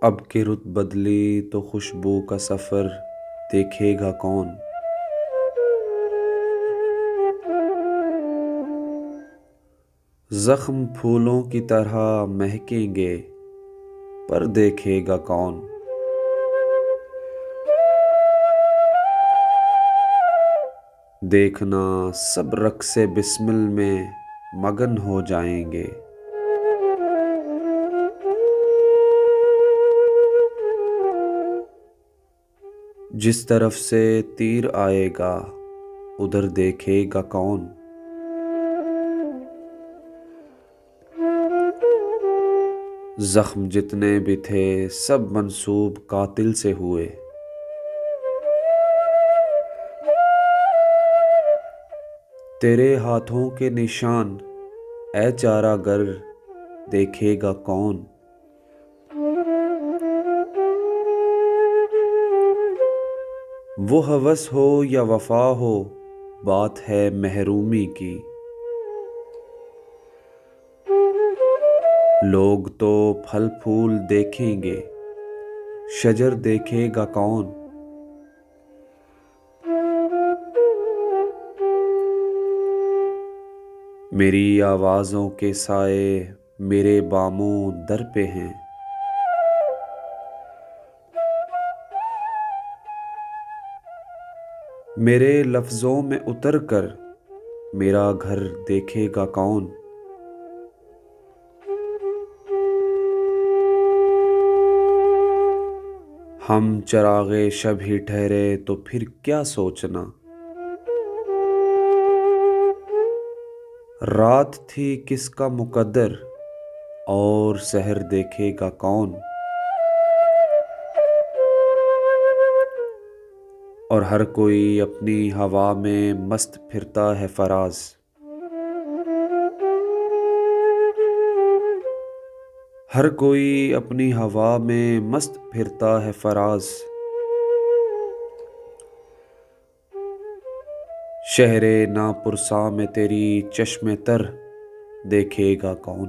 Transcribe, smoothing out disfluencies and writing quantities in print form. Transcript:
अब की रुत बदली तो खुशबू का सफ़र देखेगा कौन। ज़ख्म फूलों की तरह महकेंगे पर देखेगा कौन। देखना सब रक़्से बिस्मिल में मगन हो जाएंगे। जिस तरफ से तीर आएगा उधर देखेगा कौन। ज़ख्म जितने भी थे सब मंसूब कातिल से हुए। तेरे हाथों के निशान ऐ चारागर देखेगा कौन। वो हवस हो या वफा हो बात है महरूमी की। लोग तो फल फूल देखेंगे शजर देखेगा कौन। मेरी आवाज़ों के साए मेरे बामों दर पे हैं। मेरे लफ्ज़ों में उतर कर मेरा घर देखेगा कौन। हम चरागे शब ही ठहरे तो फिर क्या सोचना। रात थी किसका मुकद्दर और सहर देखेगा कौन। और हर कोई अपनी हवा में मस्त फिरता है फराज। हर कोई अपनी हवा में मस्त फिरता है फराज। शहरे ना पुरसा में तेरी चश्मे तर देखेगा कौन।